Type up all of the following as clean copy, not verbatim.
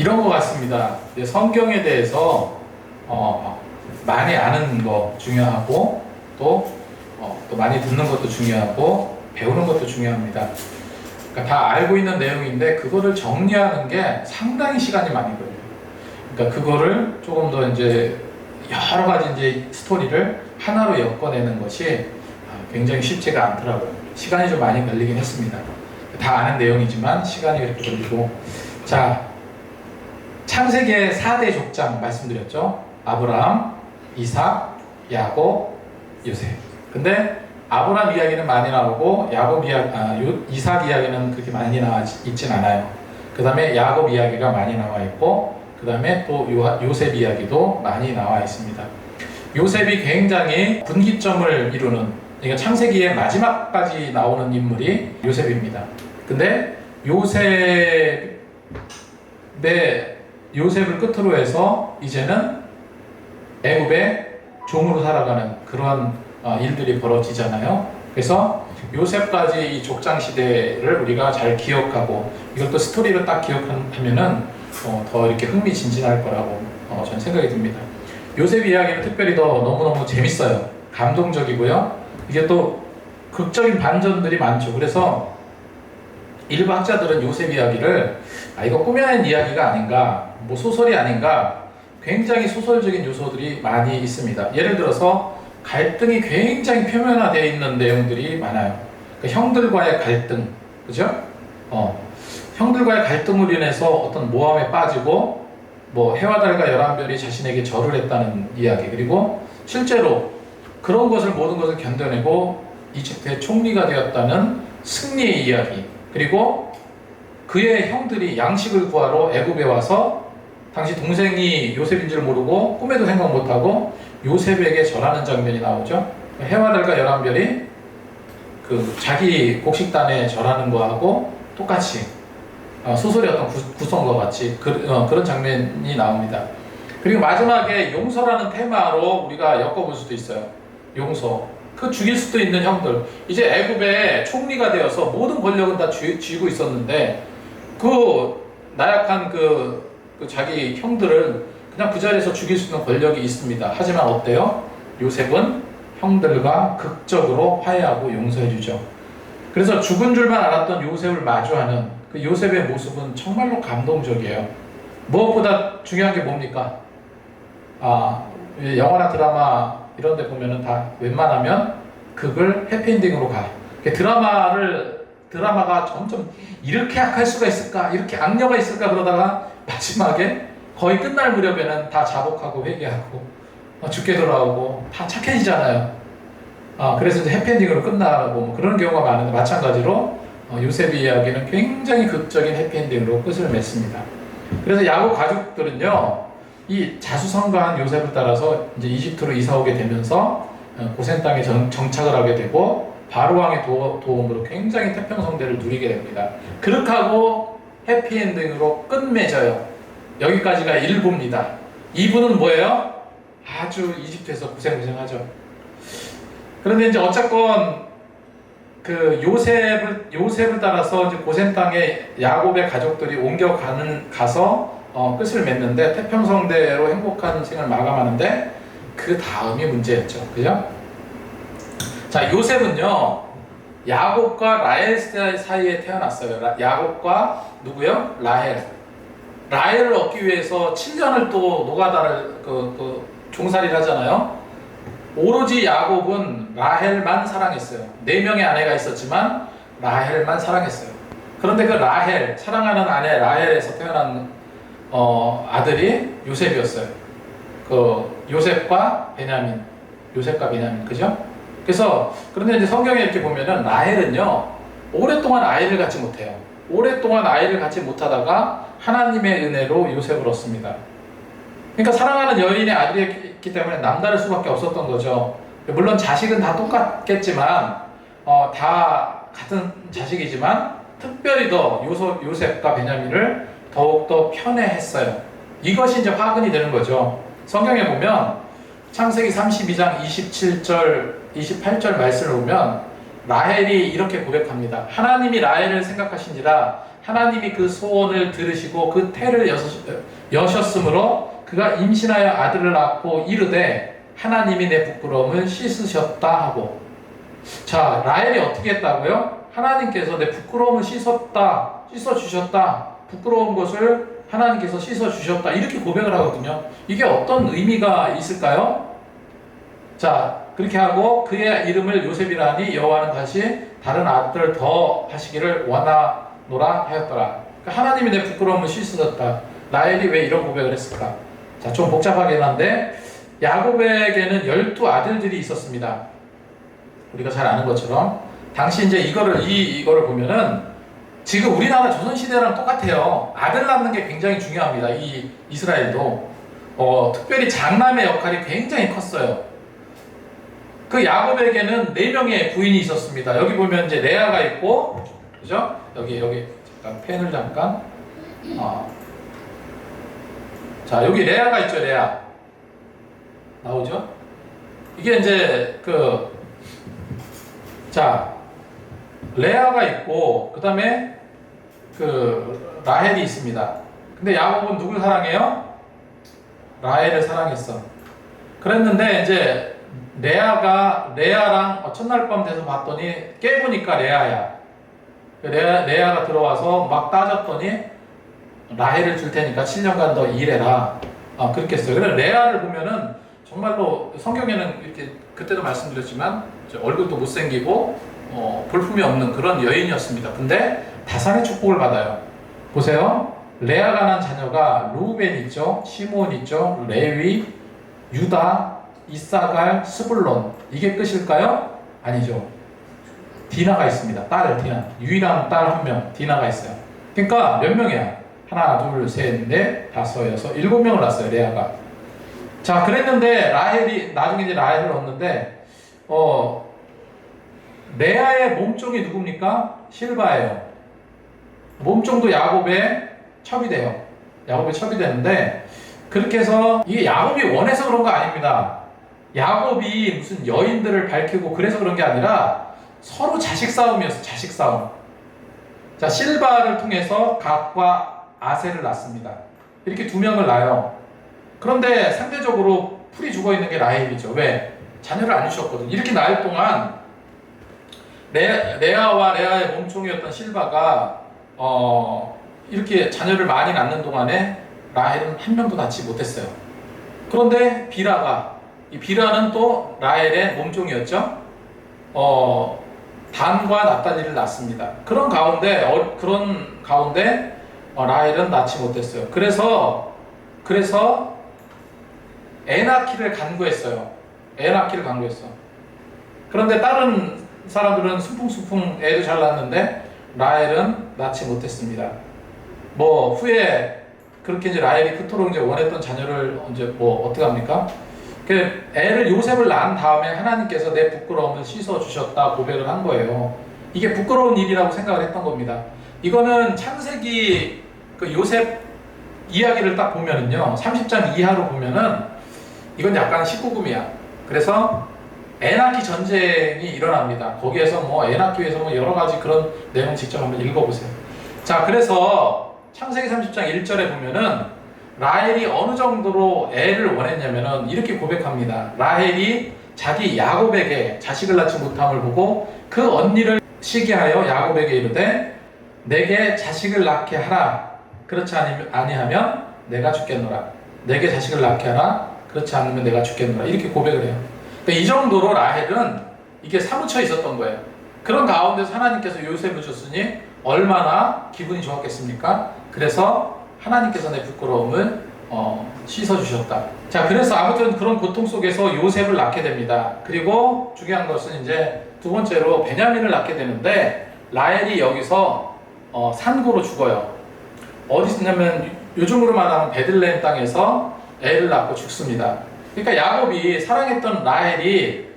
이런 것 같습니다. 성경에 대해서 많이 아는 거 중요하고 또 많이 듣는 것도 중요하고 배우는 것도 중요합니다. 그러니까 다 알고 있는 내용인데 그거를 정리하는 게 상당히 시간이 많이 걸려요. 그러니까 그거를 조금 더 이제 여러 가지 이제 스토리를 하나로 엮어내는 것이 굉장히 쉽지가 않더라고요. 시간이 좀 많이 걸리긴 했습니다. 다 아는 내용이지만 시간이 이렇게 걸리고. 자, 창세기의 4대 족장 말씀드렸죠. 아브라함, 이삭, 야곱, 요셉. 근데 아브라함 이야기는 많이 나오고 이삭 이야기는 그렇게 많이 나와 있진 않아요. 그 다음에 야곱 이야기가 많이 나와 있고, 그 다음에 또 요셉 이야기도 많이 나와 있습니다. 요셉이 굉장히 분기점을 이루는, 그러니까 창세기의 마지막까지 나오는 인물이 요셉입니다. 근데 요셉을 끝으로 해서 이제는 애굽의 종으로 살아가는 그런 일들이 벌어지잖아요. 그래서 요셉까지 이 족장 시대를 우리가 잘 기억하고 이것도 스토리를 딱 기억하면은 더 이렇게 흥미진진할 거라고 저는 생각이 듭니다. 요셉 이야기는 특별히 더 너무너무 재밌어요. 감동적이고요. 이게 또 극적인 반전들이 많죠. 그래서 일부 학자들은 요셉 이야기를 이거 꾸며낸 이야기가 아닌가, 뭐 소설이 아닌가, 굉장히 소설적인 요소들이 많이 있습니다. 예를 들어서 갈등이 굉장히 표면화되어 있는 내용들이 많아요. 그러니까 형들과의 갈등, 그죠? 형들과의 갈등으로 인해서 어떤 모함에 빠지고, 뭐 해와 달과 11별이 자신에게 절을 했다는 이야기, 그리고 실제로 그런 모든 것을 견뎌내고 이집트의 총리가 되었다는 승리의 이야기, 그리고 그의 형들이 양식을 구하러 애굽에 와서 당시 동생이 요셉인 줄 모르고 꿈에도 생각 못하고 요셉에게 절하는 장면이 나오죠. 해와 달과 11별이 그 자기 곡식단에 절하는 거하고 똑같이 소설의 어떤 구성과 같이 그런 장면이 나옵니다. 그리고 마지막에 용서라는 테마로 우리가 엮어볼 수도 있어요. 용서. 그 죽일 수도 있는 형들. 이제 애굽의 총리가 되어서 모든 권력은 다 쥐고 있었는데 그 나약한 그 자기 형들을 그냥 그 자리에서 죽일 수 있는 권력이 있습니다. 하지만 어때요? 요셉은 형들과 극적으로 화해하고 용서해주죠. 그래서 죽은 줄만 알았던 요셉을 마주하는 그 요셉의 모습은 정말로 감동적이에요. 무엇보다 중요한 게 뭡니까? 영화나 드라마 이런 데 보면은 다 웬만하면 극을 해피엔딩으로 가. 드라마가 점점 이렇게 악할 수가 있을까? 이렇게 악녀가 있을까? 그러다가 마지막에 거의 끝날 무렵에는 다 자복하고 회개하고 죽게 돌아오고 다 착해지잖아요. 그래서 이제 해피엔딩으로 끝나고 뭐 그런 경우가 많은데, 마찬가지로 요셉의 이야기는 굉장히 극적인 해피엔딩으로 끝을 맺습니다. 그래서 야곱 가족들은요, 이 자수성가한 요셉을 따라서 이제 이집트로 이사 오게 되면서 고센 땅에 정착을 하게 되고 바로 왕의 도움으로 굉장히 태평성대를 누리게 됩니다. 그렇게 하고 해피엔딩으로 끝맺어요. 여기까지가 1부입니다. 2부는 뭐예요? 아주 이집트에서 고생하죠. 그런데 이제 어쨌건 그 요셉을 따라서 이제 고센 땅에 야곱의 가족들이 가서 끝을 맺는데 태평성대로 행복한 인생을 마감하는데 그 다음이 문제였죠. 그죠? 자, 요셉은요, 야곱과 라헬 사이에 태어났어요. 야곱과 누구요? 라헬을 얻기 위해서 7년을 또 노가다를 종살이를 하잖아요. 오로지 야곱은 라헬만 사랑했어요. 4명의 아내가 있었지만 라헬만 사랑했어요. 그런데 그 사랑하는 아내 라헬에서 태어난 아들이 요셉이었어요. 요셉과 베냐민, 그죠? 그래서 그런데 이제 성경에 이렇게 보면은 라헬은요, 오랫동안 아이를 갖지 못해요. 오랫동안 아이를 갖지 못하다가 하나님의 은혜로 요셉을 얻습니다. 그러니까 사랑하는 여인의 아들이었기 때문에 남다를 수밖에 없었던 거죠. 물론 자식은 다 똑같겠지만 다 같은 자식이지만 특별히 더 요셉과 베냐민을 더욱더 편애했어요. 이것이 이제 화근이 되는 거죠. 성경에 보면 창세기 32장 27절 28절 말씀을 보면 라헬이 이렇게 고백합니다. 하나님이 라헬을 생각하신지라 하나님이 그 소원을 들으시고 그 태를 여셨으므로 그가 임신하여 아들을 낳고 이르되 하나님이 내 부끄러움을 씻으셨다 하고. 자, 라헬이 어떻게 했다고요? 하나님께서 내 부끄러움을 씻어주셨다. 부끄러운 것을 하나님께서 씻어주셨다. 이렇게 고백을 하거든요. 이게 어떤 의미가 있을까요? 자, 그렇게 하고 그의 이름을 요셉이라 하니 여호와는 다시 다른 아들을 더 하시기를 원하노라 하였더라. 그러니까 하나님이 내 부끄러움을 씻으셨다. 라헬이 왜 이런 고백을 했을까? 자, 좀 복잡하긴 한데 야곱에게는 12아들들이 있었습니다. 우리가 잘 아는 것처럼 당시 이제 이거를 보면은 지금 우리나라 조선시대랑 똑같아요. 아들 낳는 게 굉장히 중요합니다. 이 이스라엘도 특별히 장남의 역할이 굉장히 컸어요. 그 야곱에게는 4명의 부인이 있었습니다. 여기 보면 이제 레아가 있고, 그죠? 여기 잠깐 펜을 잠깐. 자, 여기 레아가 있죠, 레아. 나오죠? 이게 이제 자, 레아가 있고, 그 다음에 라헬이 있습니다. 근데 야곱은 누굴 사랑해요? 라헬을 사랑했어. 그랬는데 이제 레아랑 첫날 밤 돼서 봤더니 깨보니까 레아야. 레아가 들어와서 막 따졌더니 라헬을 줄 테니까 7년간 더 일해라. 그렇게 했어요. 그래서 레아를 보면은 정말로 성경에는 이렇게 그때도 말씀드렸지만 얼굴도 못생기고 볼품이 없는 그런 여인이었습니다. 근데 다산의 축복을 받아요. 보세요. 레아가 난 자녀가 루벤 있죠, 시몬 있죠, 레위, 유다, 이사갈, 스불론. 이게 끝일까요? 아니죠. 디나가 있습니다. 딸 디나. 유일한 딸 1명 디나가 있어요. 그러니까 몇 명이야? 하나, 둘, 셋, 넷, 다섯, 여섯, 7명을 낳았어요. 레아가. 자, 그랬는데 나중에 이제 라헬을 얻는데 레아의 몸종이 누굽니까? 실바예요. 몸종도 야곱의 첩이 돼요. 야곱의 첩이 되는데 그렇게 해서 이게 야곱이 원해서 그런 거 아닙니다. 야곱이 무슨 여인들을 밝히고 그래서 그런 게 아니라 서로 자식 싸움이었어. 자식 싸움. 자, 실바를 통해서 갓과 아셀을 낳습니다. 이렇게 2명을 낳아요. 그런데 상대적으로 풀이 죽어있는 게 라헬이죠. 왜? 자녀를 안 주셨거든. 이렇게 낳을 동안 레아와 레아의 몸종이었던 실바가 이렇게 자녀를 많이 낳는 동안에 라헬은 1명도 낳지 못했어요. 그런데 비라는 또 라헬의 몸종이었죠. 단과 납달리를 낳습니다. 그런 가운데 라헬은 낳지 못했어요. 그래서 애 낳기를 간구했어요. 그런데 다른 사람들은 순풍순풍 애도 잘 낳았는데 라헬은 낳지 못했습니다. 후에 그렇게 이제 라헬이 그토록 이제 원했던 자녀를 어떻게 합니까? 애를 요셉을 낳은 다음에 하나님께서 내 부끄러움을 씻어주셨다 고백을 한 거예요. 이게 부끄러운 일이라고 생각을 했던 겁니다. 이거는 창세기 요셉 이야기를 딱 보면은요, 30장 이하로 보면은 이건 약간 19금이야. 그래서 애 낳기 전쟁이 일어납니다. 거기에서 애 낳기 위해서 여러 가지 그런 내용 직접 한번 읽어보세요. 자, 그래서 창세기 30장 1절에 보면은 라헬이 어느 정도로 애를 원했냐면은 이렇게 고백합니다. 라헬이 자기 야곱에게 자식을 낳지 못함을 보고 그 언니를 시기하여 야곱에게 이르되 내게 자식을 낳게 하라. 그렇지 아니하면 내가 죽겠노라. 내게 자식을 낳게 하라. 그렇지 않으면 내가 죽겠노라. 이렇게 고백을 해요. 그러니까 이 정도로 라헬은 이게 사무쳐 있었던 거예요. 그런 가운데서 하나님께서 요셉을 줬으니 얼마나 기분이 좋았겠습니까? 그래서 하나님께서 내 부끄러움을 씻어주셨다. 자, 그래서 아무튼 그런 고통 속에서 요셉을 낳게 됩니다. 그리고 중요한 것은 이제 두 번째로 베냐민을 낳게 되는데 라헬이 여기서 산고로 죽어요. 어디 있냐면 요즘으로 말하면 베들레헴 땅에서 애를 낳고 죽습니다. 그러니까 야곱이 사랑했던 라헬이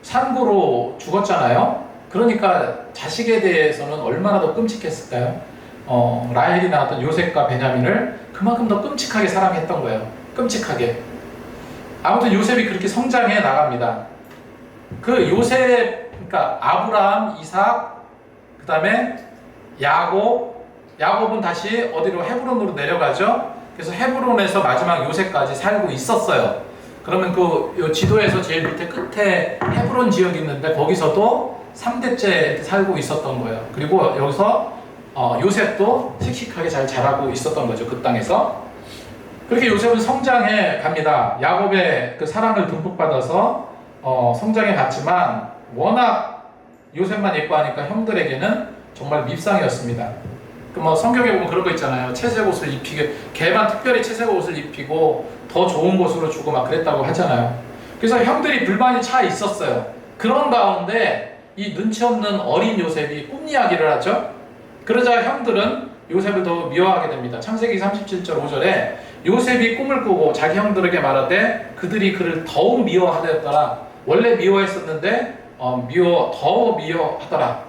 산고로 죽었잖아요. 그러니까 자식에 대해서는 얼마나 더 끔찍했을까요? 라헬이 낳았던 요셉과 베냐민을 그만큼 더 끔찍하게 사랑했던 거예요. 끔찍하게. 아무튼 요셉이 그렇게 성장해 나갑니다. 그러니까 아브라함, 이삭, 그 다음에 야곱, 야곱은 다시 어디로 헤브론으로 내려가죠. 그래서 헤브론에서 마지막 요새까지 살고 있었어요. 그러면 그 지도에서 제일 밑에 끝에 헤브론 지역이 있는데 거기서도 3대째 살고 있었던 거예요. 그리고 여기서 요셉도 씩씩하게 잘 자라고 있었던 거죠. 그 땅에서. 그렇게 요셉은 성장해 갑니다. 야곱의 그 사랑을 듬뿍 받아서 성장해 갔지만 워낙 요셉만 예뻐하니까 형들에게는 정말 밉상이었습니다. 그 뭐 성경에 보면 그런 거 있잖아요. 채색 옷을 입히게, 걔만 특별히 채색 옷을 입히고 더 좋은 곳으로 주고 막 그랬다고 하잖아요. 그래서 형들이 불만이 차 있었어요. 그런 가운데 이 눈치 없는 어린 요셉이 꿈 이야기를 하죠. 그러자 형들은 요셉을 더 미워하게 됩니다. 창세기 37절 5절에 요셉이 꿈을 꾸고 자기 형들에게 말하되 그들이 그를 더욱 미워하더라. 원래 미워했었는데 더 미워하더라.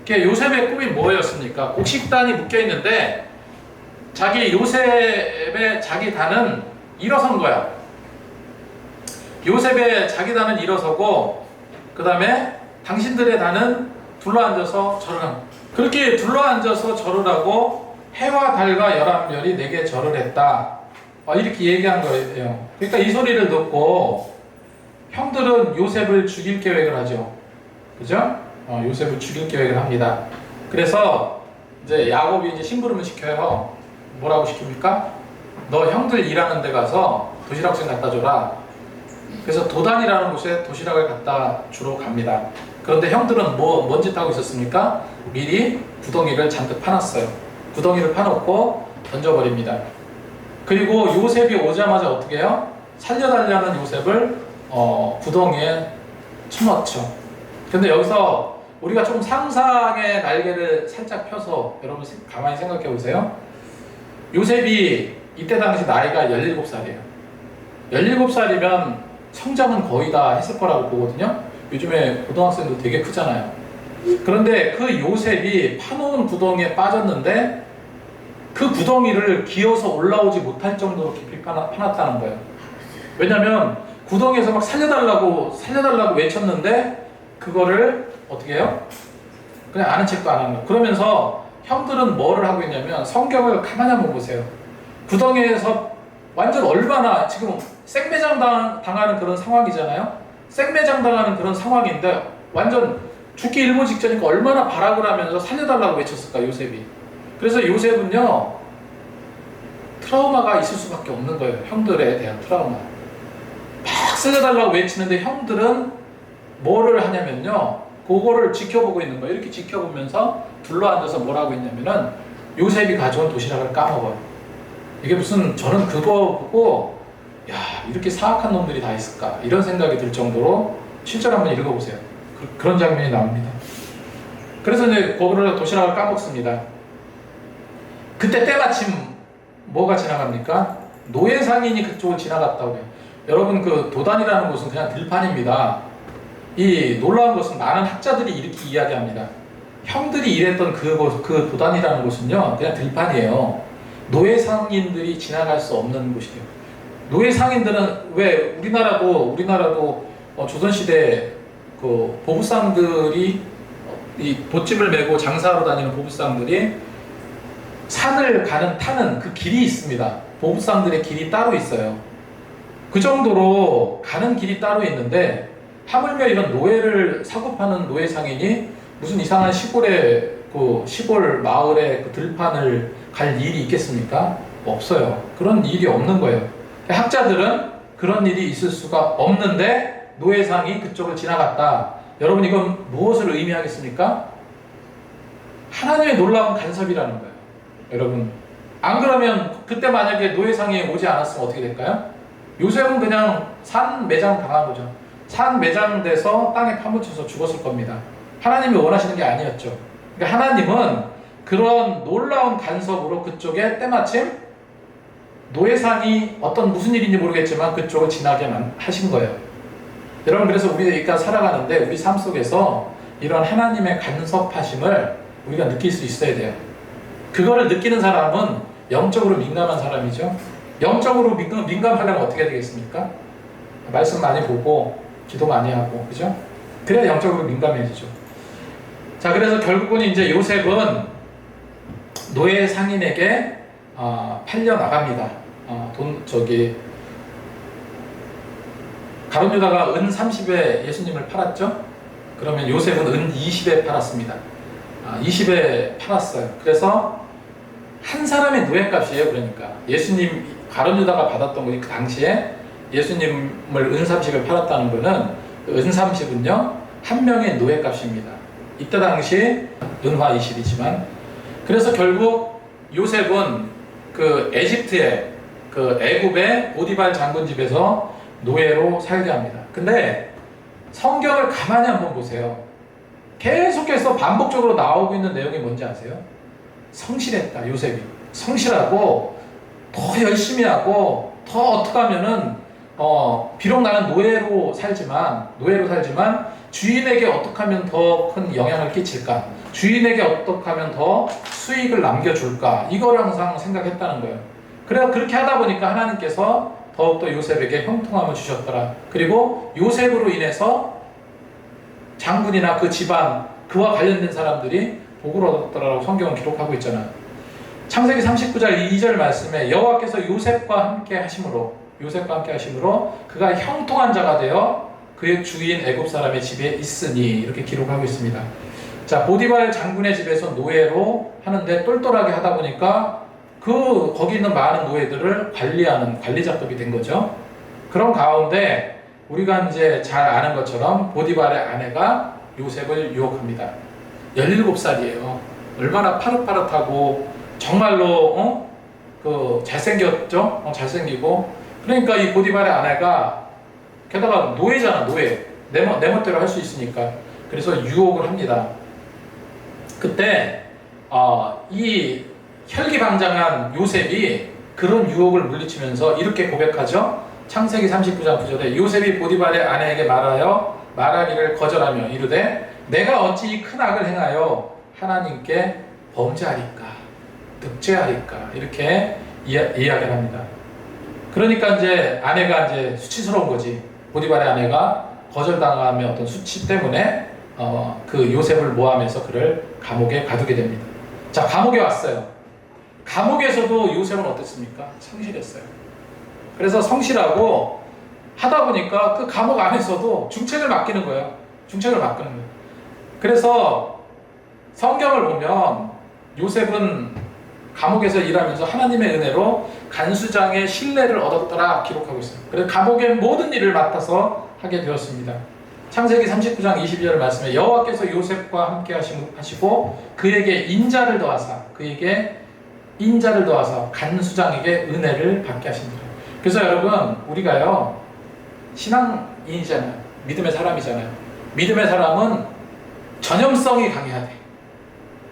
요셉의 꿈이 뭐였습니까? 곡식단이 묶여있는데 요셉의 자기 단은 일어선 거야. 요셉의 자기 단은 일어서고 그 다음에 당신들의 단은 둘러앉아서 절을 합니다. 그렇게 둘러앉아서 절을 하고 해와 달과 11별이 내게 절을 했다. 이렇게 얘기한 거예요. 그러니까 이 소리를 듣고 형들은 요셉을 죽일 계획을 하죠. 그죠? 요셉을 죽일 계획을 합니다. 그래서 이제 야곱이 이제 심부름을 시켜요. 뭐라고 시킵니까? 너 형들 일하는 데 가서 도시락 좀 갖다 줘라. 그래서 도단이라는 곳에 도시락을 갖다 주러 갑니다. 그런데 형들은 뭔 짓 하고 있었습니까? 미리 구덩이를 잔뜩 파놨어요. 구덩이를 파놓고 던져버립니다. 그리고 요셉이 오자마자 어떻게 해요? 살려달라는 요셉을 구덩이에 쳐넣죠. 근데 여기서 우리가 좀 상상의 날개를 살짝 펴서 여러분 가만히 생각해 보세요. 요셉이 이때 당시 나이가 17살이에요. 17살이면 성장은 거의 다 했을 거라고 보거든요. 요즘에 고등학생도 되게 크잖아요. 그런데 그 요셉이 파놓은 구덩이에 빠졌는데 그 구덩이를 기어서 올라오지 못할 정도로 깊이 파놨다는 거예요. 왜냐면 구덩이에서 막 살려달라고 외쳤는데 그거를 어떻게 해요? 그냥 아는 척도 안 하는 거예요. 그러면서 형들은 뭐를 하고 있냐면 성경을 가만히 한번 보세요. 구덩이에서 완전 얼마나 지금 생매장 당하는 그런 상황이잖아요. 생매장 당하는 그런 상황인데 완전 죽기 일보 직전이니까 얼마나 발악을 하면서 살려달라고 외쳤을까 요셉이. 그래서 요셉은요 트라우마가 있을 수밖에 없는 거예요. 형들에 대한 트라우마. 막 살려달라고 외치는데 형들은 뭐를 하냐면요 그거를 지켜보고 있는 거예요. 이렇게 지켜보면서 둘러앉아서 뭘 하고 있냐면은 요셉이 가져온 도시락을 까먹어요. 이게 무슨, 저는 그거 보고 야 이렇게 사악한 놈들이 다 있을까 이런 생각이 들 정도로 실제로 한번 읽어보세요. 그런 장면이 나옵니다. 그래서 이제 그거를 도시락을 까먹습니다. 그때 때마침 뭐가 지나갑니까? 노예 상인이 그쪽을 지나갔다고 해요. 여러분 그 도단이라는 곳은 그냥 들판입니다. 이 놀라운 것은 많은 학자들이 이렇게 이야기합니다. 형들이 일했던 그 도단이라는 곳은요 그냥 들판이에요. 노예 상인들이 지나갈 수 없는 곳이에요. 노예 상인들은 왜 우리나라도 조선시대 그 보부상들이 이 돛집을 메고 장사하러 다니는 보부상들이 산을 타는 그 길이 있습니다. 보부상들의 길이 따로 있어요. 그 정도로 가는 길이 따로 있는데 하물며 이런 노예를 사고 파는 노예 상인이 무슨 이상한 시골 마을의 그 들판을 갈 일이 있겠습니까? 없어요. 그런 일이 없는 거예요. 학자들은 그런 일이 있을 수가 없는데 노예상이 그쪽을 지나갔다. 여러분 이건 무엇을 의미하겠습니까? 하나님의 놀라운 간섭이라는 거예요. 여러분 안 그러면 그때 만약에 노예상이 오지 않았으면 어떻게 될까요? 요셉은 그냥 산 매장 당한 거죠. 산 매장돼서 땅에 파묻혀서 죽었을 겁니다. 하나님이 원하시는 게 아니었죠. 그러니까 하나님은 그런 놀라운 간섭으로 그쪽에 때마침 노예상이 무슨 일인지 모르겠지만 그쪽을 지나게 하신 거예요. 여러분 그래서 우리가 살아가는데 우리 삶 속에서 이런 하나님의 간섭하심을 우리가 느낄 수 있어야 돼요. 그거를 느끼는 사람은 영적으로 민감한 사람이죠. 영적으로 민감하려면 어떻게 되겠습니까? 말씀 많이 보고 기도 많이 하고, 그죠? 그래야 영적으로 민감해지죠. 자, 그래서 결국은 이제 요셉은 노예 상인에게 팔려 나갑니다. 가룟 유다가 은 30에 예수님을 팔았죠. 그러면 요셉은 은 20에 팔았습니다. 20에 팔았어요. 그래서 한 사람의 노예값이에요. 그러니까 예수님 가룟 유다가 받았던 거니 그 당시에 예수님을 은 30에 팔았다는 거는 은 30은요 한 명의 노예값입니다. 이때 당시 은화 20이지만 그래서 결국 요셉은 그 에집트의 그 애굽의 보디발 장군 집에서 노예로 살게 합니다. 근데 성경을 가만히 한번 보세요. 계속해서 반복적으로 나오고 있는 내용이 뭔지 아세요? 성실했다. 요셉이 성실하고 더 열심히 하고 더 어떻게 하면은 비록 나는 노예로 살지만 주인에게 어떻게 하면 더 큰 영향을 끼칠까? 주인에게 어떻게 하면 더 수익을 남겨줄까? 이걸 항상 생각했다는 거예요. 그래서 그렇게 하다 보니까 하나님께서 더욱더 요셉에게 형통함을 주셨더라. 그리고 요셉으로 인해서 장군이나 그 집안, 그와 관련된 사람들이 복을 얻었더라라고 성경은 기록하고 있잖아요. 창세기 39장 2절 말씀에 여호와께서 요셉과 함께 하심으로 그가 형통한 자가 되어 그의 주인 애굽 사람의 집에 있으니 이렇게 기록하고 있습니다. 자, 보디발 장군의 집에서 노예로 하는데 똘똘하게 하다 보니까 거기 있는 많은 노예들을 관리하는 관리자급이 된 거죠. 그런 가운데 우리가 이제 잘 아는 것처럼 보디발의 아내가 요셉을 유혹합니다. 17살이에요. 얼마나 파릇파릇하고 정말로 잘생겼죠? 잘생기고 그러니까 이 보디발의 아내가 게다가 노예잖아. 노예. 내 멋대로 할 수 있으니까 그래서 유혹을 합니다. 그때 이 혈기방장한 요셉이 그런 유혹을 물리치면서 이렇게 고백하죠. 창세기 39장 9절에 요셉이 보디발의 아내에게 말하기를 거절하며 이르되 내가 어찌 이 큰 악을 행하여 하나님께 범죄하리까 득죄하리까 이렇게 이야기를 합니다. 그러니까 이제 아내가 이제 수치스러운 거지. 보디발의 아내가 거절당함의 어떤 수치 때문에 그 요셉을 모함해서 그를 감옥에 가두게 됩니다. 자, 감옥에 왔어요. 감옥에서도 요셉은 어땠습니까? 성실했어요. 그래서 성실하고 하다 보니까 그 감옥 안에서도 중책을 맡기는 거예요. 그래서 성경을 보면 요셉은 감옥에서 일하면서 하나님의 은혜로 간수장의 신뢰를 얻었더라 기록하고 있어요. 그래서 감옥의 모든 일을 맡아서 하게 되었습니다. 창세기 39장 22절 말씀에 여호와께서 요셉과 함께 하시고 그에게 인자를 더하사 간수장에게 은혜를 받게 하십니다. 그래서 여러분 우리가요 신앙인이잖아요. 믿음의 사람이잖아요. 믿음의 사람은 전염성이 강해야 돼.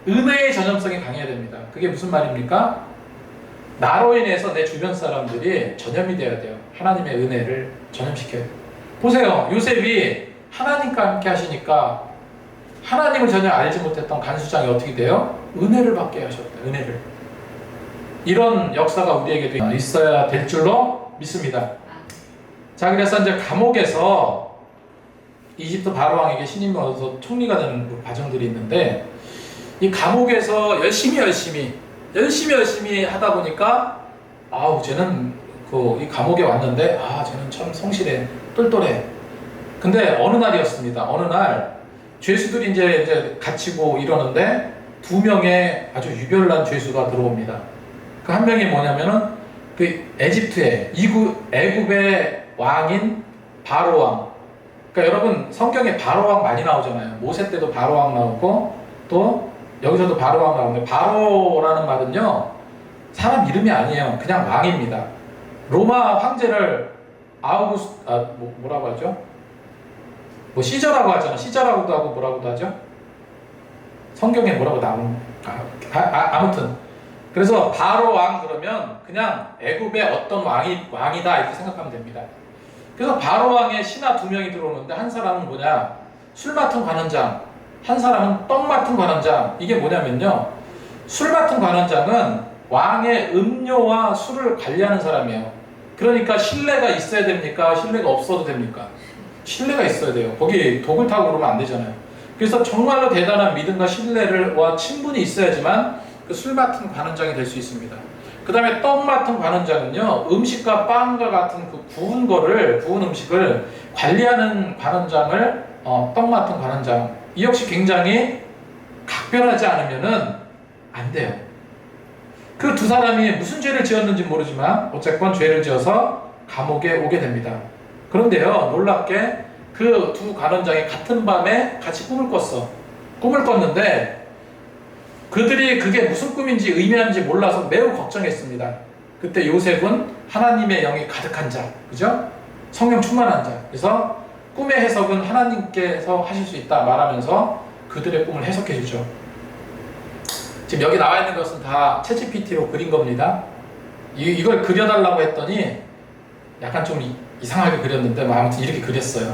은혜의 전염성이 강해야 됩니다. 그게 무슨 말입니까? 나로 인해서 내 주변 사람들이 전염이 되어야 돼요. 하나님의 은혜를 전염시켜야 돼요. 보세요. 요셉이 하나님과 함께 하시니까 하나님을 전혀 알지 못했던 간수장이 어떻게 돼요? 은혜를 받게 하셨다. 은혜를. 이런 역사가 우리에게도 있어야 될 줄로 믿습니다. 자, 그래서 이제 감옥에서 이집트 바로왕에게 신임을 얻어서 총리가 되는 과정들이 있는데 이 감옥에서 열심히 하다 보니까 쟤는 이 감옥에 왔는데 쟤는 참 성실해, 똘똘해. 근데 어느 날이었습니다. 어느 날 죄수들이 이제 갇히고 이러는데 2명의 아주 유별난 죄수가 들어옵니다. 그 한 명이 뭐냐면은 그 에집트의 애굽의 왕인 바로왕. 그러니까 여러분 성경에 바로왕 많이 나오잖아요. 모세 때도 바로왕 나오고 또 여기서도 바로왕 나오는데 바로라는 말은요 사람 이름이 아니에요. 그냥 왕입니다. 로마 황제를 뭐라고 하죠? 뭐 시저라고 하잖아. 시저라고도 하고 뭐라고도 하죠. 성경에 뭐라고 나오는 아무튼 그래서 바로 왕 그러면 그냥 애굽의 어떤 왕이다 이렇게 생각하면 됩니다. 그래서 바로 왕의 신하 2명이 들어오는데 한 사람은 뭐냐? 술 맡은 관원장, 한 사람은 떡 맡은 관원장. 이게 뭐냐면요, 술 맡은 관원장은 왕의 음료와 술을 관리하는 사람이에요. 그러니까 신뢰가 있어야 됩니까? 신뢰가 없어도 됩니까? 신뢰가 있어야 돼요. 거기 독을 타고 그러면 안 되잖아요. 그래서 정말로 대단한 믿음과 신뢰와 친분이 있어야지만 그 그 술 맡은 관원장이 될 수 있습니다. 그 다음에 떡 맡은 관원장은요, 음식과 빵과 같은 그 구운 음식을 관리하는 관원장을 떡 맡은 관원장, 이 역시 굉장히 각별하지 않으면은 안 돼요. 그 두 사람이 무슨 죄를 지었는지 모르지만 어쨌건 죄를 지어서 감옥에 오게 됩니다. 그런데요, 놀랍게 그 두 관원장이 같은 밤에 같이 꿈을 꿨어. 꿈을 꿨는데 그들이 그게 무슨 꿈인지 의미하는지 몰라서 매우 걱정했습니다. 그때 요셉은 하나님의 영이 가득한 자, 그죠? 성령 충만한 자. 그래서 꿈의 해석은 하나님께서 하실 수 있다 말하면서 그들의 꿈을 해석해 주죠. 지금 여기 나와 있는 것은 다 챗GPT로 그린 겁니다. 이걸 그려달라고 했더니 약간 좀 이상하게 그렸는데 아무튼 이렇게 그렸어요.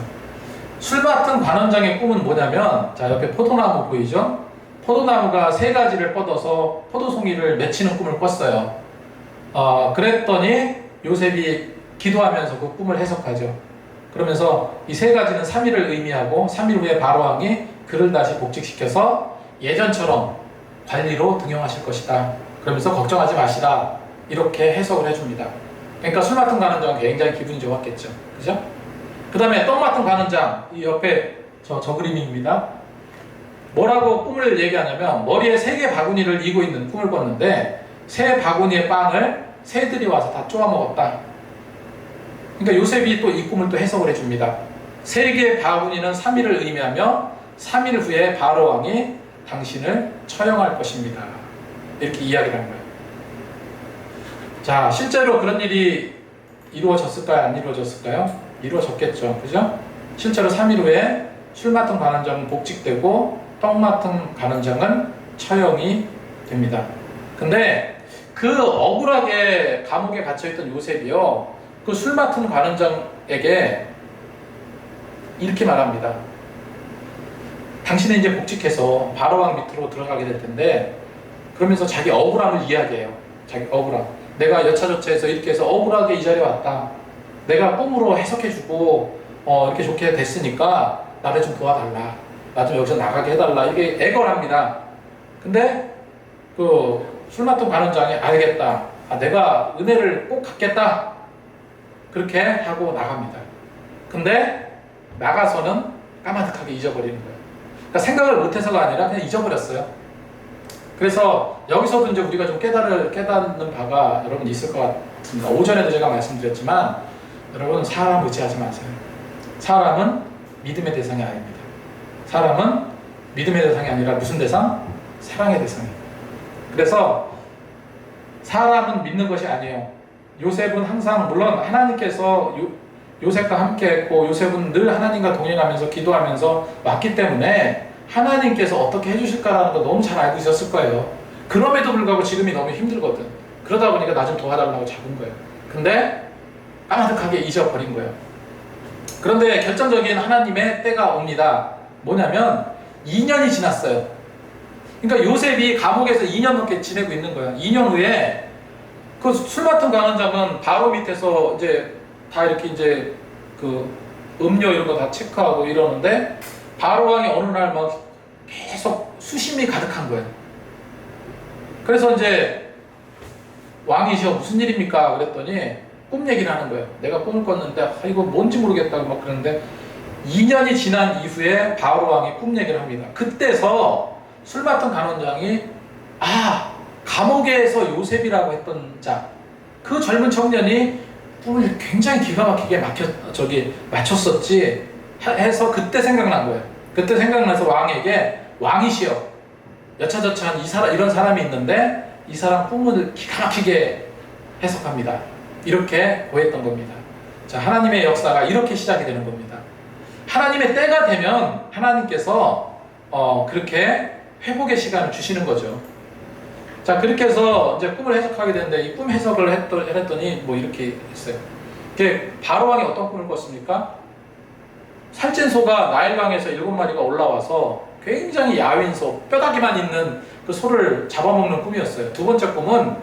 술 맡은 관원장의 꿈은 뭐냐면, 자, 옆에 포도나무 보이죠? 포도나무가 세 가지를 뻗어서 포도송이를 맺히는 꿈을 꿨어요. 그랬더니 요셉이 기도하면서 그 꿈을 해석하죠. 그러면서 이 세 가지는 3일을 의미하고 3일 후에 바로왕이 그를 다시 복직시켜서 예전처럼 관리로 등용하실 것이다. 그러면서 걱정하지 마시라. 이렇게 해석을 해줍니다. 그러니까 술 맡은 관원장은 굉장히 기분이 좋았겠죠. 그죠? 그 다음에 떡 맡은 관원장, 이 옆에 저 그림입니다. 뭐라고 꿈을 얘기하냐면, 머리에 3개 바구니를 이고 있는 꿈을 꿨는데 세 바구니의 빵을 새들이 와서 다 쪼아 먹었다. 그러니까 요셉이 또 이 꿈을 또 해석을 해줍니다. 3개의 바구니는 3일을 의미하며 3일 후에 바로왕이 당신을 처형할 것입니다. 이렇게 이야기를 한 거예요. 자, 실제로 그런 일이 이루어졌을까요? 안 이루어졌을까요? 이루어졌겠죠. 그죠? 실제로 3일 후에 술 맡은 관원장은 복직되고 떡 맡은 관원장은 처형이 됩니다. 근데 그 억울하게 감옥에 갇혀있던 요셉이요, 그 술 맡은 관원장에게 이렇게 말합니다. 당신은 이제 복직해서 바로왕 밑으로 들어가게 될 텐데, 그러면서 자기 억울함을 이야기해요. 자기 억울함. 내가 여차저차해서 이렇게 해서 억울하게 이 자리에 왔다. 내가 꿈으로 해석해주고 이렇게 좋게 됐으니까 나를 좀 도와달라. 나 좀 여기서 나가게 해달라. 이게 애걸 합니다. 근데 그 술 맡은 관원장이 알겠다. 내가 은혜를 꼭 갚겠다. 그렇게 하고 나갑니다. 근데 나가서는 까마득하게 잊어버리는 거예요. 그러니까 생각을 못해서가 아니라 그냥 잊어버렸어요. 그래서 여기서도 이제 우리가 좀 깨닫는 바가 여러분 있을 것 같습니다. 오전에도 제가 말씀드렸지만, 여러분 사람 의지하지 마세요. 사람은 믿음의 대상이 아닙니다. 사람은 믿음의 대상이 아니라 무슨 대상? 사랑의 대상이에요. 그래서 사람은 믿는 것이 아니에요. 요셉은 항상, 물론 하나님께서 요셉과 함께 했고 요셉은 늘 하나님과 동행하면서 기도하면서 왔기 때문에 하나님께서 어떻게 해주실까라는 거 너무 잘 알고 있었을 거예요. 그럼에도 불구하고 지금이 너무 힘들거든. 그러다 보니까 나 좀 도와달라고 잡은 거예요. 근데 까마득하게 잊어버린 거예요. 그런데 결정적인 하나님의 때가 옵니다. 뭐냐면 2년이 지났어요. 그러니까 요셉이 감옥에서 2년 넘게 지내고 있는 거예요. 2년 후에 그 술 맡은 관원장은 바로 밑에서 이제 다 이렇게 이제 그 음료 이런 거 다 체크하고 이러는데, 바로왕이 어느 날 막 계속 수심이 가득한 거예요. 그래서 이제 왕이시여 무슨 일입니까? 그랬더니 꿈 얘기를 하는 거예요. 내가 꿈을 꿨는데 이거 뭔지 모르겠다고 막 그러는데, 2년이 지난 이후에 바로왕이 꿈 얘기를 합니다. 그때서 술 맡은 관원장이 감옥에서 요셉이라고 했던 자, 그 젊은 청년이 꿈을 굉장히 기가 막히게 맞췄었지 해서 그때 생각난 거예요. 그때 생각나서 왕에게, 왕이시여 여차저차한 이런 사람이 있는데 이 사람 꿈을 기가 막히게 해석합니다. 이렇게 고했던 겁니다. 자, 하나님의 역사가 이렇게 시작이 되는 겁니다. 하나님의 때가 되면 하나님께서 그렇게 회복의 시간을 주시는 거죠. 자, 그렇게 해서 이제 꿈을 해석하게 되는데, 이 꿈 해석을 했더니 뭐 이렇게 했어요. 바로왕이 어떤 꿈을 꿨습니까? 살찐 소가 나일강에서 7마리가 올라와서 굉장히 야윈 소, 뼈다귀만 있는 그 소를 잡아먹는 꿈이었어요. 두 번째 꿈은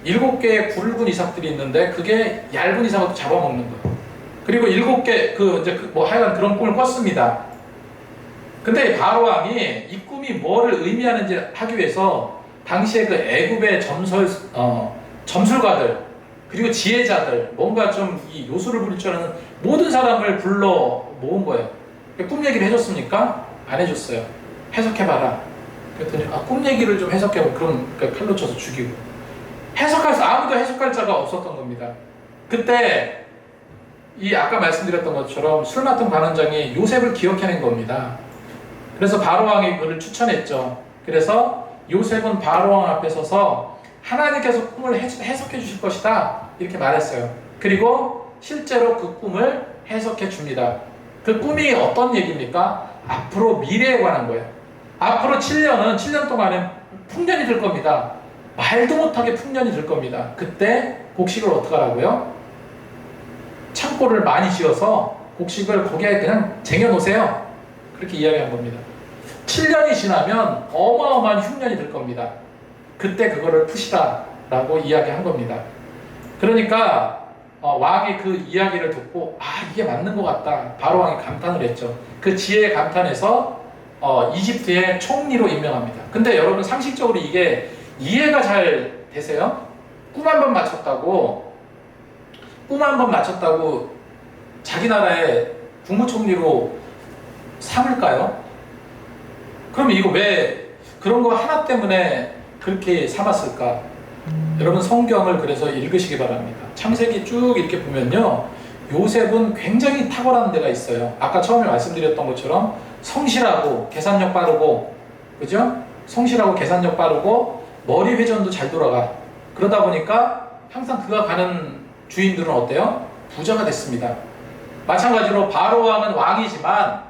7개의 굵은 이삭들이 있는데 그게 얇은 이삭을 잡아먹는 거예요. 그리고 7개 하여간 그런 꿈을 꿨습니다. 근데 바로왕이 이 꿈이 뭐를 의미하는지 하기 위해서 당시에 그 애굽의 점술가들 그리고 지혜자들 뭔가 좀 이 요술을 부릴 줄 아는 모든 사람을 불러 모은 거예요. 꿈 얘기를 해줬습니까? 안 해줬어요. 해석해봐라. 그랬더니 꿈 얘기를 좀 해석해봐. 그럼 칼로 쳐서 죽이고. 아무도 해석할 자가 없었던 겁니다. 그때 이 아까 말씀드렸던 것처럼 술 맡은 관원장이 요셉을 기억해낸 겁니다. 그래서 바로왕이 그를 추천했죠. 그래서 요셉은 바로왕 앞에 서서 하나님께서 꿈을 해석해 주실 것이다 이렇게 말했어요. 그리고 실제로 그 꿈을 해석해 줍니다. 그 꿈이 어떤 얘기입니까? 앞으로 미래에 관한 거예요. 앞으로 7년 동안은 풍년이 들 겁니다. 말도 못하게 풍년이 들 겁니다. 그때 곡식을 어떻게 하라고요? 창고를 많이 지어서 곡식을 거기에 그냥 쟁여놓으세요. 그렇게 이야기한 겁니다. 7년이 지나면 어마어마한 흉년이 들 겁니다. 그때 그거를 푸시라라고 이야기한 겁니다. 그러니까 왕이 그 이야기를 듣고 이게 맞는 것 같다. 바로왕이 감탄을 했죠. 그 지혜에 감탄해서 이집트의 총리로 임명합니다. 근데 여러분 상식적으로 이게 이해가 잘 되세요? 꿈 한 번 맞췄다고 자기 나라의 국무총리로 삼을까요? 그럼 이거 왜 그런 거 하나 때문에 그렇게 삼았을까? 여러분 성경을 그래서 읽으시기 바랍니다. 창세기 쭉 이렇게 보면요, 요셉은 굉장히 탁월한 데가 있어요. 아까 처음에 말씀드렸던 것처럼 성실하고 계산력 빠르고, 그죠? 성실하고 계산력 빠르고 머리 회전도 잘 돌아가. 그러다 보니까 항상 그가 가는 주인들은 어때요? 부자가 됐습니다. 마찬가지로 바로왕은 왕이지만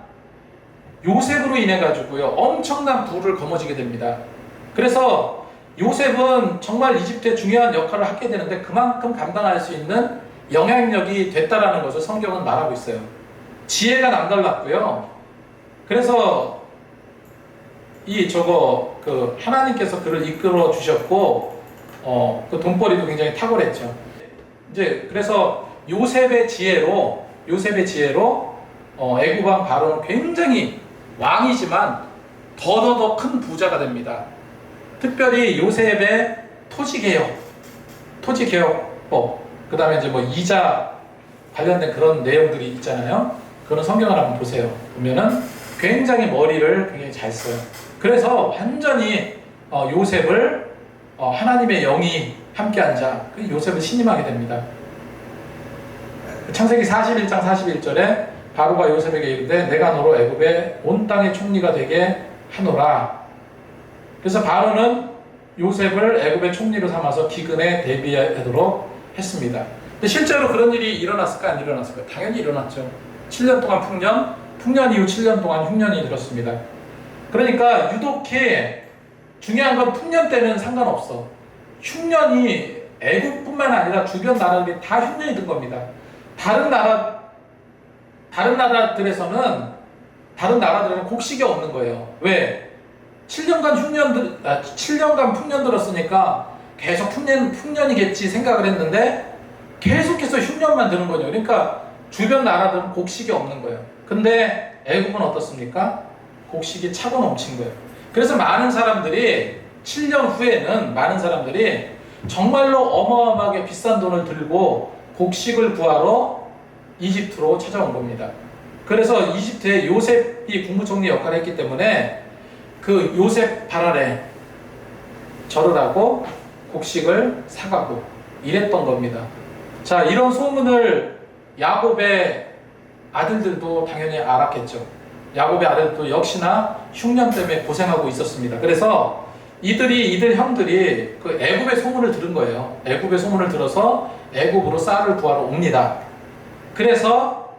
요셉으로 인해 가지고요 엄청난 부를 거머쥐게 됩니다. 그래서 요셉은 정말 이집트의 중요한 역할을 하게 되는데 그만큼 감당할 수 있는 영향력이 됐다라는 것을 성경은 말하고 있어요. 지혜가 남달랐고요. 그래서 하나님께서 그를 이끌어 주셨고 그 돈벌이도 굉장히 탁월했죠. 이제 그래서 요셉의 지혜로 애굽 왕 바로는 굉장히 왕이지만 더더더 큰 부자가 됩니다. 특별히 요셉의 토지개혁법, 그 다음에 이제 이자 관련된 그런 내용들이 있잖아요. 그런 성경을 한번 보세요. 보면은 굉장히 머리를 굉장히 잘 써요. 그래서 완전히 요셉을 하나님의 영이 함께한 자, 그 요셉을 신임하게 됩니다. 창세기 41장 41절에 바로가 요셉에게 이르되 내가 너로 애굽의 온 땅의 총리가 되게 하노라. 그래서 바로는 요셉을 애굽의 총리로 삼아서 기근에 대비하도록 했습니다. 근데 실제로 그런 일이 일어났을까 안 일어났을까? 당연히 일어났죠. 7년 동안 풍년 이후 7년 동안 흉년이 들었습니다. 그러니까 유독히 중요한 건 풍년 때는 상관없어. 흉년이 애굽뿐만 아니라 주변 나라들이 다 흉년이 든 겁니다. 다른 나라들은 곡식이 없는 거예요. 왜? 7년간 풍년 들었으니까 계속 풍년이겠지 생각을 했는데 계속해서 흉년만 드는 거죠. 그러니까 주변 나라들은 곡식이 없는 거예요. 근데 애굽은 어떻습니까? 곡식이 차고 넘친 거예요. 그래서 7년 후에는 많은 사람들이 정말로 어마어마하게 비싼 돈을 들고 곡식을 구하러 이집트로 찾아온 겁니다. 그래서 이집트에 요셉이 국무총리 역할을 했기 때문에 그 요셉 발 아래 절을 하고 곡식을 사가고 이랬던 겁니다. 자, 이런 소문을 야곱의 아들들도 당연히 알았겠죠. 야곱의 아들도 역시나 흉년 때문에 고생하고 있었습니다. 그래서 이들 형들이 그 애굽의 소문을 들은 거예요. 애굽의 소문을 들어서 애굽으로 쌀을 구하러 옵니다. 그래서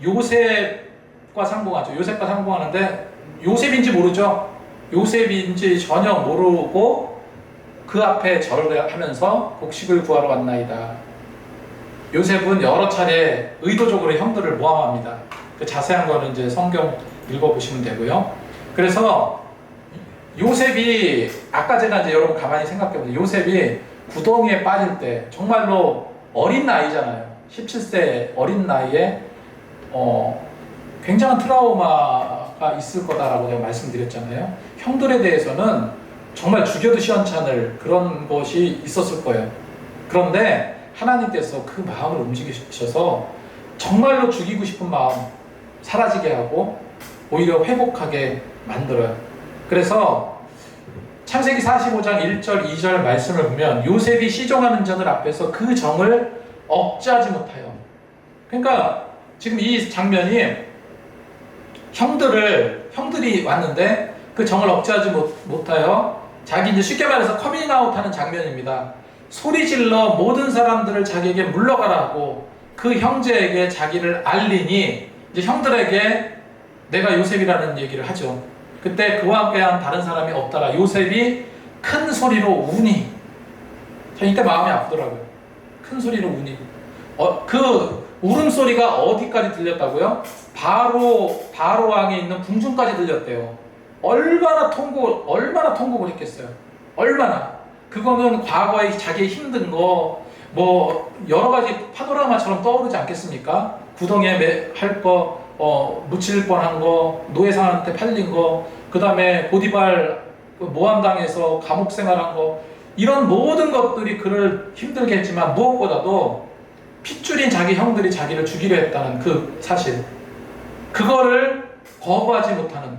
요셉과 상봉하는데 요셉인지 모르죠. 요셉인지 전혀 모르고 그 앞에 절을 하면서 곡식을 구하러 왔나이다. 요셉은 여러 차례 의도적으로 형들을 모함합니다. 그 자세한 거는 이제 성경 읽어보시면 되고요. 그래서 요셉이 아까 제가 이제 여러분 가만히 생각해보세요. 요셉이 구덩이에 빠질 때 정말로 어린 나이잖아요. 17세 어린 나이에 굉장한 트라우마가 있을 거다라고 제가 말씀드렸잖아요. 형들에 대해서는 정말 죽여도 시원찮을 그런 것이 있었을 거예요. 그런데 하나님께서 그 마음을 움직이셔서 정말로 죽이고 싶은 마음 사라지게 하고 오히려 회복하게 만들어요. 그래서 창세기 45장 1절 2절 말씀을 보면 요셉이 시종하는 전을 앞에서 그 정을 억제하지 못하여. 그러니까 지금 이 장면이 형들이 왔는데 그 정을 억제하지 못하여 자기 이제 쉽게 말해서 커밍아웃 하는 장면입니다. 소리 질러 모든 사람들을 자기에게 물러가라고 그 형제에게 자기를 알리니 이제 형들에게 내가 요셉이라는 얘기를 하죠. 그때 그와 함께한 다른 사람이 없더라. 요셉이 큰 소리로 우니. 저 이때 마음이 아프더라고요. 큰 소리로 우니. 그 울음소리가 어디까지 들렸다고요? 바로 왕에 있는 궁중까지 들렸대요. 얼마나 통곡을 했겠어요. 얼마나. 그거는 과거에 자기 힘든 거, 뭐 여러 가지 파노라마처럼 떠오르지 않겠습니까? 구덩이에 할 거, 묻힐 뻔한 거, 노예상한테 팔린 거, 그 다음에 보디발 모함당해서 감옥 생활한 거, 이런 모든 것들이 그를 힘들게 했지만 무엇보다도 핏줄인 자기 형들이 자기를 죽이려 했다는 그 사실, 그거를 거부하지 못하는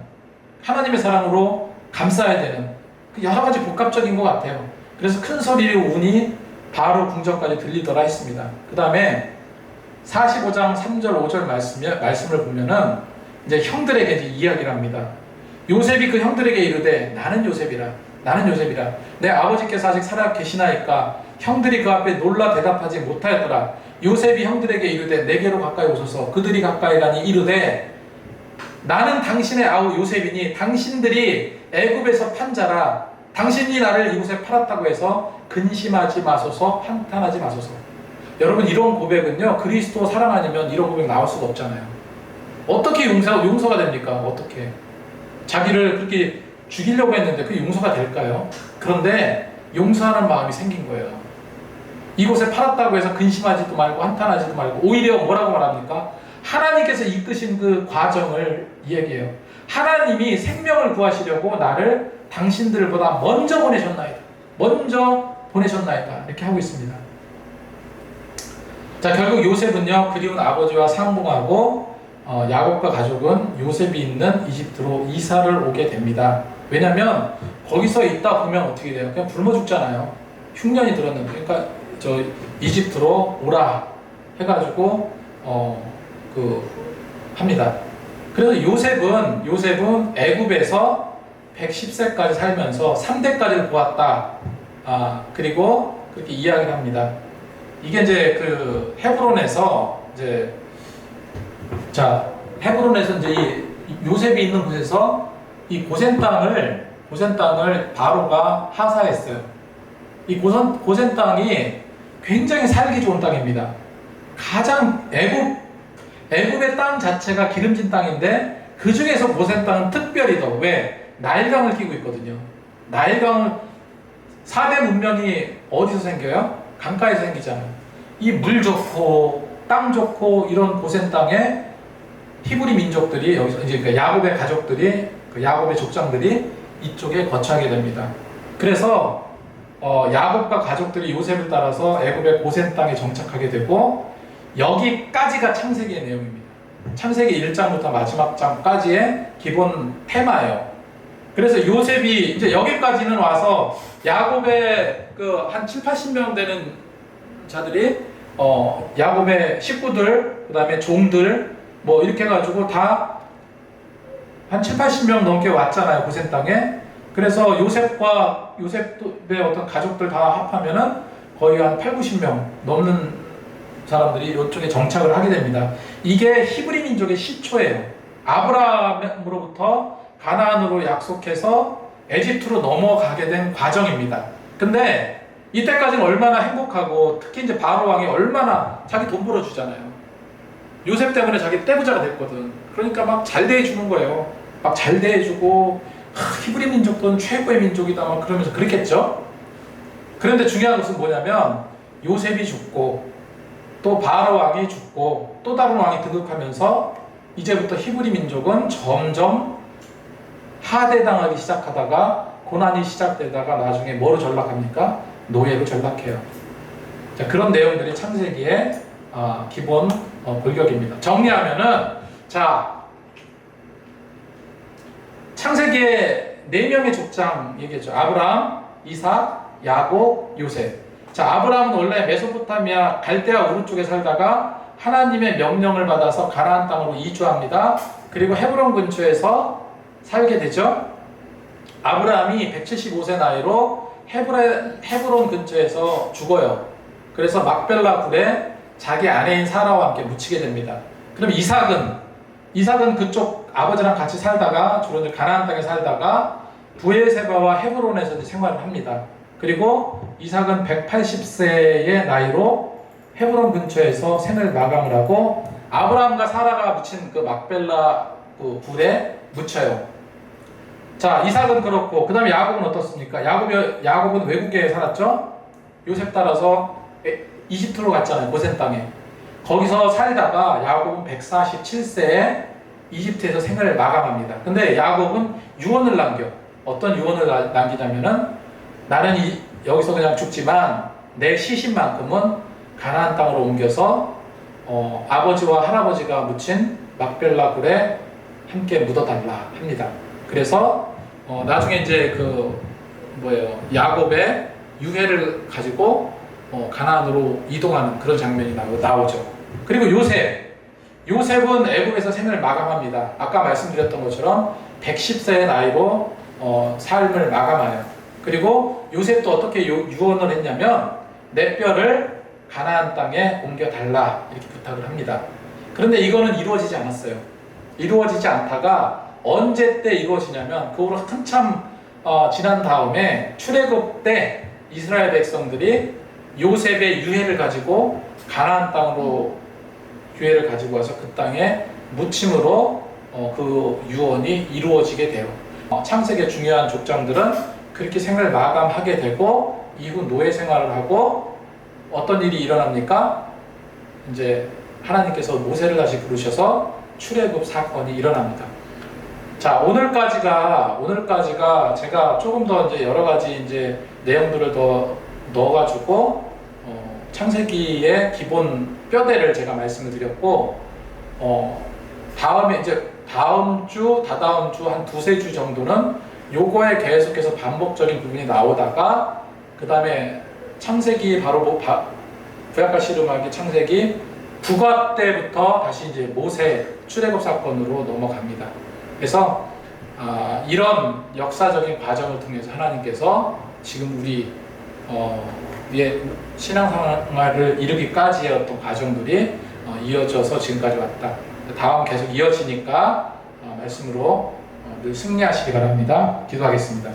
하나님의 사랑으로 감싸야 되는 그 여러 가지 복합적인 것 같아요. 그래서 큰 소리로 우니 바로 궁전까지 들리더라 했습니다. 그 다음에 45장 3절 5절 말씀을 보면은 이제 형들에게 이제 이야기를 합니다. 요셉이 그 형들에게 이르되 나는 요셉이라 내 아버지께서 아직 살아 계시나이까. 형들이 그 앞에 놀라 대답하지 못하였더라. 요셉이 형들에게 이르되 내게로 가까이 오소서. 그들이 가까이 가니 이르되 나는 당신의 아우 요셉이니 당신들이 애굽에서 판 자라. 당신이 나를 이곳에 팔았다고 해서 근심하지 마소서, 한탄하지 마소서. 여러분, 이런 고백은요, 그리스도 사랑 아니면 이런 고백 나올 수가 없잖아요. 어떻게 용서가 됩니까? 어떻게? 자기를 그렇게 죽이려고 했는데 그게 용서가 될까요? 그런데 용서하는 마음이 생긴 거예요. 이곳에 팔았다고 해서 근심하지도 말고 한탄하지도 말고 오히려 뭐라고 말합니까? 하나님께서 이끄신 그 과정을 이야기해요. 하나님이 생명을 구하시려고 나를 당신들보다 먼저 보내셨나이다. 이렇게 하고 있습니다. 자, 결국 요셉은요, 그리운 아버지와 상봉하고 야곱과 가족은 요셉이 있는 이집트로 이사를 오게 됩니다. 왜냐면 거기서 있다 보면 어떻게 돼요? 그냥 굶어 죽잖아요. 흉년이 들었는데. 그러니까 저 이집트로 오라 해가지고 합니다. 그래서 요셉은 애굽에서 110세까지 살면서 3대까지를 보았다. 그리고 그렇게 이야기를 합니다. 이게 이제 그 헤브론에서 이제 이 요셉이 있는 곳에서 이 고센 땅을 바로가 하사했어요. 이 고센 땅이 굉장히 살기 좋은 땅입니다. 가장 애굽의 땅 자체가 기름진 땅인데 그 중에서 고센 땅은 특별히 더. 왜? 나일강을 끼고 있거든요. 나일강을 4대 문명이 어디서 생겨요? 강가에서 생기잖아요. 이 물 좋고 땅 좋고 이런 고센 땅에 히브리 민족들이 여기서 이제 그 야곱의 가족들이 그 야곱의 족장들이 이쪽에 거처하게 됩니다. 그래서 야곱과 가족들이 요셉을 따라서 애굽의 고센 땅에 정착하게 되고 여기까지가 창세기의 내용입니다. 창세기 1장부터 마지막 장까지의 기본 테마예요. 그래서 요셉이 이제 여기까지는 와서 야곱의 그 한 7, 80명 되는 자들이 야곱의 식구들, 그 다음에 종들 뭐 이렇게 해가지고 다 한 7, 80명 넘게 왔잖아요, 고센 땅에. 그래서 요셉의 어떤 가족들 다 합하면은 거의 한 8, 90명 넘는 사람들이 이쪽에 정착을 하게 됩니다. 이게 히브리 민족의 시초예요. 아브라함으로부터 가나안으로 약속해서 에집트로 넘어가게 된 과정입니다. 근데 이때까지는 얼마나 행복하고 특히 이제 바로 왕이 얼마나 자기 돈 벌어주잖아요. 요셉 때문에 자기 떼부자가 됐거든. 그러니까 막 잘 대해주는 거예요. 막 잘 대해주고 히브리 민족은 최고의 민족이다 막 그러면서 그랬겠죠. 그런데 중요한 것은 뭐냐면 요셉이 죽고 또 바로 왕이 죽고 또 다른 왕이 등극하면서 이제부터 히브리 민족은 점점 하대당하기 시작하다가 고난이 시작되다가 나중에 뭐로 전락합니까? 노예로 전락해요. 자, 그런 내용들이 창세기의 기본 골격입니다. 정리하면은, 자, 창세기의 4명의 족장 얘기했죠. 아브라함, 이삭, 야곱, 요셉. 자, 아브라함은 원래 메소포타미아 갈대아 우르 쪽에 살다가 하나님의 명령을 받아서 가나안 땅으로 이주합니다. 그리고 헤브론 근처에서 살게 되죠. 아브라함이 175세 나이로 헤브론 근처에서 죽어요. 그래서 막벨라 굴에 자기 아내인 사라와 함께 묻히게 됩니다. 그럼 이삭은 그쪽 아버지랑 같이 살다가 주로 이제 가나안 땅에 살다가 부엘세바와 헤브론에서 이제 생활을 합니다. 그리고 이삭은 180세의 나이로 헤브론 근처에서 생을 마감을 하고 아브라함과 사라가 묻힌 그 막벨라 그 굴에 묻혀요. 자, 이삭은 그렇고 그 다음에 야곱은 어떻습니까? 야곱은 외국에 살았죠. 요셉 따라서 이집트로 갔잖아요. 고센 땅에. 거기서 살다가 야곱은 147세에 이집트에서 생을 마감합니다. 근데 야곱은 유언을 남겨. 어떤 유언을 남기냐면은 나는 여기서 그냥 죽지만 내 시신만큼은 가나안 땅으로 옮겨서 아버지와 할아버지가 묻힌 막벨라 굴에 함께 묻어달라 합니다. 그래서 나중에 이제 야곱의 유해를 가지고 가나안으로 이동하는 그런 장면이 나오죠. 그리고 요셉은 애굽에서 생을 마감합니다. 아까 말씀드렸던 것처럼 110세의 나이로 삶을 마감하여. 그리고 요셉도 어떻게 유언을 했냐면 내 뼈를 가나안 땅에 옮겨달라 이렇게 부탁을 합니다. 그런데 이거는 이루어지지 않았어요. 이루어지지 않다가 언제 때 이루어지냐면 그 후로 한참 지난 다음에 출애굽 때 이스라엘 백성들이 요셉의 유해를 가지고 가나안 땅으로 유해를 가지고 와서 그 땅에 묻힘으로 그 유언이 이루어지게 돼요. 창세기의 중요한 족장들은 그렇게 생을 마감하게 되고 이후 노예 생활을 하고 어떤 일이 일어납니까? 이제 하나님께서 모세를 다시 부르셔서 출애굽 사건이 일어납니다. 자, 오늘까지가 제가 조금 더 이제 여러 가지 이제 내용들을 더 넣어가지고 창세기의 기본 뼈대를 제가 말씀을 드렸고 다음에 이제 다음 주, 다다음 주 한 두세 주 정도는 요거에 계속해서 반복적인 부분이 나오다가 그 다음에 창세기 구약과 씨름하기 창세기 국화 때부터 다시 이제 모세 출애굽 사건으로 넘어갑니다. 그래서 이런 역사적인 과정을 통해서 하나님께서 지금 우리 신앙생활을 이르기까지의 어떤 과정들이 이어져서 지금까지 왔다. 다음 계속 이어지니까 말씀으로 늘 승리하시기 바랍니다. 기도하겠습니다.